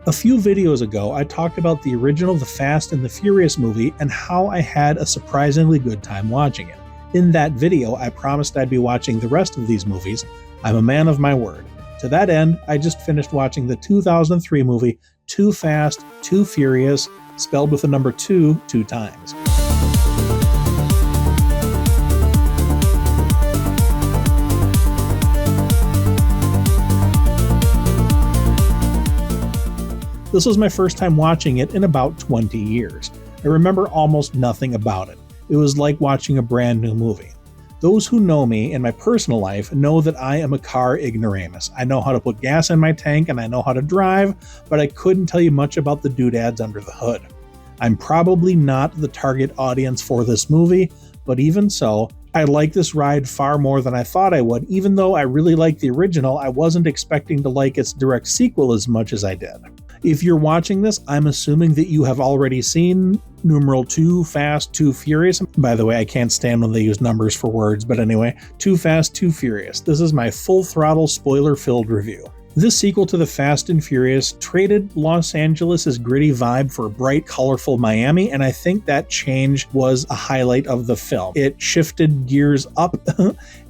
A few videos ago, I talked about the original The Fast and the Furious movie and how I had a surprisingly good time watching it. In that video, I promised I'd be watching the rest of these movies. I'm a man of my word. To that end, I just finished watching the 2003 movie Too Fast, Too Furious, spelled with the number 2 times. This was my first time watching it in about 20 years. I remember almost nothing about it. It was like watching a brand new movie. Those who know me in my personal life know that I am a car ignoramus. I know how to put gas in my tank and I know how to drive, but I couldn't tell you much about the doodads under the hood. I'm probably not the target audience for this movie, but even so, I like this ride far more than I thought I would. Even though I really liked the original, I wasn't expecting to like its direct sequel as much as I did. If you're watching this, I'm assuming that you have already seen numeral Too Fast, Too Furious. By the way, I can't stand when they use numbers for words, but anyway, Too Fast, Too Furious. This is my full-throttle, spoiler-filled review. This sequel to The Fast and Furious traded Los Angeles' gritty vibe for bright, colorful Miami, and I think that change was a highlight of the film. It shifted gears up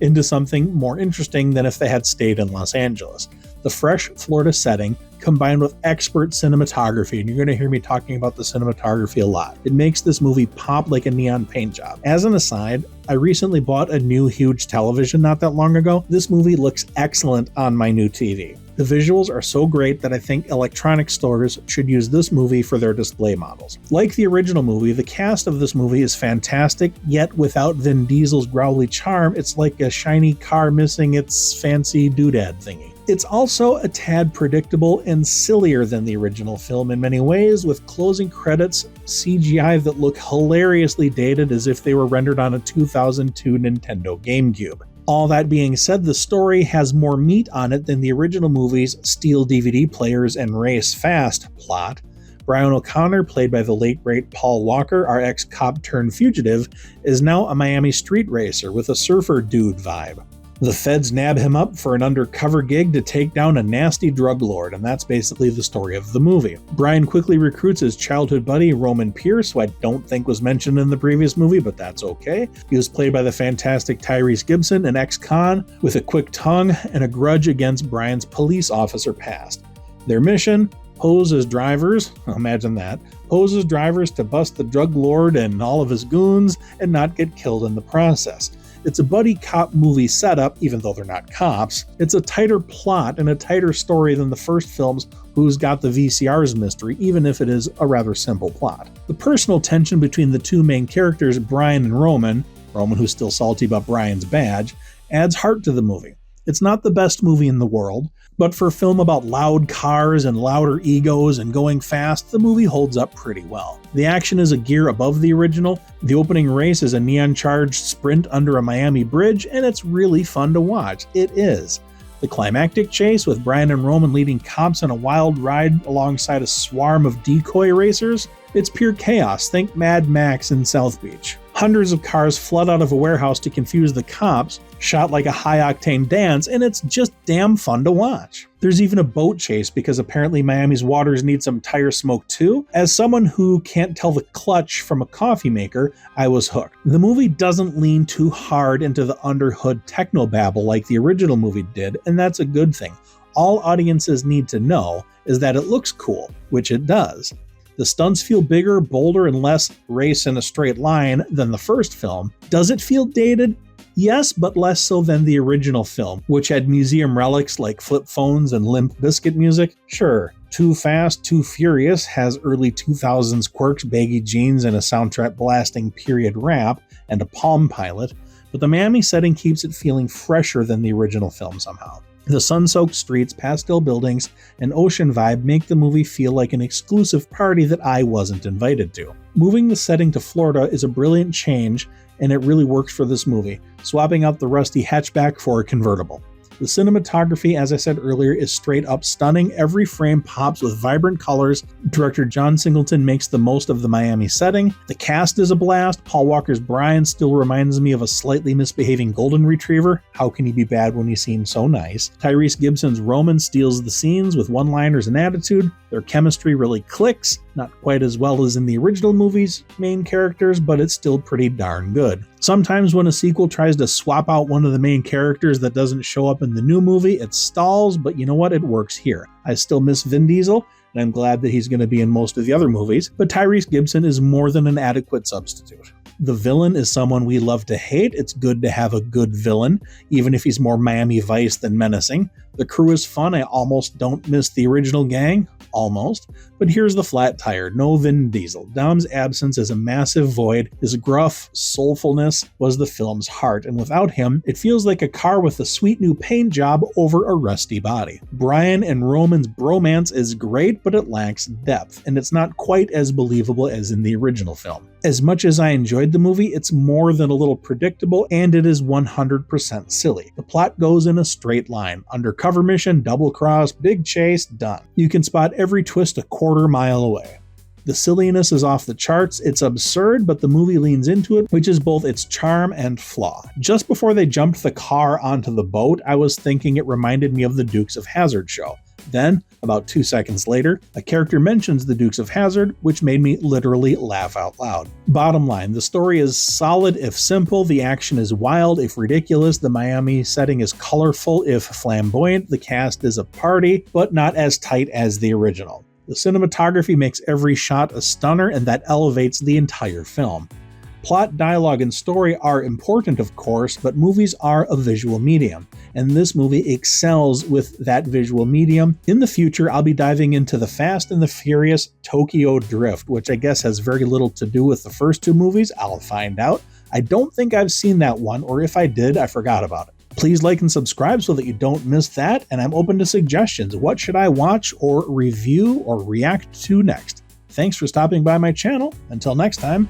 into something more interesting than if they had stayed in Los Angeles. The fresh Florida setting, combined with expert cinematography, and you're going to hear me talking about the cinematography a lot. It makes this movie pop like a neon paint job. As an aside, I recently bought a new huge television not that long ago. This movie looks excellent on my new TV. The visuals are so great that I think electronics stores should use this movie for their display models. Like the original movie, the cast of this movie is fantastic, yet without Vin Diesel's growly charm, it's like a shiny car missing its fancy doodad thingy. It's also a tad predictable and sillier than the original film in many ways, with closing credits CGI that look hilariously dated as if they were rendered on a 2002 Nintendo GameCube. All that being said, the story has more meat on it than the original movie's steal DVD players and race fast plot. Brian O'Connor, played by the late great Paul Walker, our ex-cop turned fugitive, is now a Miami street racer with a surfer dude vibe. The feds nab him up for an undercover gig to take down a nasty drug lord, and that's basically the story of the movie. Brian quickly recruits his childhood buddy, Roman Pierce, who I don't think was mentioned in the previous movie, but that's okay. He was played by the fantastic Tyrese Gibson, an ex-con with a quick tongue and a grudge against Brian's police officer past. Their mission? Pose as drivers, imagine that, pose as drivers to bust the drug lord and all of his goons and not get killed in the process. It's a buddy cop movie setup, even though they're not cops. It's a tighter plot and a tighter story than the first film's Who's Got the VCRs mystery, even if it is a rather simple plot. The personal tension between the two main characters, Brian and Roman who's still salty about Brian's badge, adds heart to the movie. It's not the best movie in the world, but for a film about loud cars and louder egos and going fast, the movie holds up pretty well. The action is a gear above the original, the opening race is a neon-charged sprint under a Miami bridge, and it's really fun to watch. It is. The climactic chase with Brian and Roman leading cops on a wild ride alongside a swarm of decoy racers, it's pure chaos. Think Mad Max in South Beach. Hundreds of cars flood out of a warehouse to confuse the cops, shot like a high-octane dance, and it's just damn fun to watch. There's even a boat chase because apparently Miami's waters need some tire smoke too. As someone who can't tell the clutch from a coffee maker, I was hooked. The movie doesn't lean too hard into the underhood technobabble like the original movie did, and that's a good thing. All audiences need to know is that it looks cool, which it does. The stunts feel bigger, bolder, and less race in a straight line than the first film. Does it feel dated? Yes, but less so than the original film, which had museum relics like flip phones and Limp Bizkit music. Sure, Too Fast, Too Furious has early 2000s quirks, baggy jeans, and a soundtrack blasting period rap, and a Palm Pilot, but the Miami setting keeps it feeling fresher than the original film somehow. The sun-soaked streets, pastel buildings, and ocean vibe make the movie feel like an exclusive party that I wasn't invited to. Moving the setting to Florida is a brilliant change, and it really works for this movie, swapping out the rusty hatchback for a convertible. The cinematography, as I said earlier, is straight up stunning. Every frame pops with vibrant colors. Director John Singleton makes the most of the Miami setting. The cast is a blast. Paul Walker's Brian still reminds me of a slightly misbehaving golden retriever. How can he be bad when he seems so nice? Tyrese Gibson's Roman steals the scenes with one-liners and attitude. Their chemistry really clicks, not quite as well as in the original movie's main characters, but it's still pretty darn good. Sometimes when a sequel tries to swap out one of the main characters that doesn't show up in the new movie, it stalls, but you know what? It works here. I still miss Vin Diesel, and I'm glad that he's going to be in most of the other movies, but Tyrese Gibson is more than an adequate substitute. The villain is someone we love to hate. It's good to have a good villain, even if he's more Miami Vice than menacing. The crew is fun. I almost don't miss the original gang. Almost. But here's the flat tire. No Vin Diesel. Dom's absence is a massive void. His gruff soulfulness was the film's heart, and without him, it feels like a car with a sweet new paint job over a rusty body. Brian and Roman's bromance is great, but it lacks depth, and it's not quite as believable as in the original film. As much as I enjoyed the movie, it's more than a little predictable, and it is 100% silly. The plot goes in a straight line. Undercover mission, double cross, big chase, done. You can spot every twist a quarter mile away. The silliness is off the charts, it's absurd, but the movie leans into it, which is both its charm and flaw. Just before they jumped the car onto the boat, I was thinking it reminded me of the Dukes of Hazzard show. Then, about 2 seconds later, a character mentions the Dukes of Hazzard, which made me literally laugh out loud. Bottom line, the story is solid if simple, the action is wild if ridiculous, the Miami setting is colorful if flamboyant, the cast is a party, but not as tight as the original. The cinematography makes every shot a stunner, and that elevates the entire film. Plot, dialogue, and story are important, of course, but movies are a visual medium, and this movie excels with that visual medium. In the future, I'll be diving into the Fast and the Furious Tokyo Drift, which I guess has very little to do with the first two movies. I'll find out. I don't think I've seen that one, or if I did, I forgot about it. Please like and subscribe so that you don't miss that, and I'm open to suggestions. What should I watch or review or react to next? Thanks for stopping by my channel. Until next time.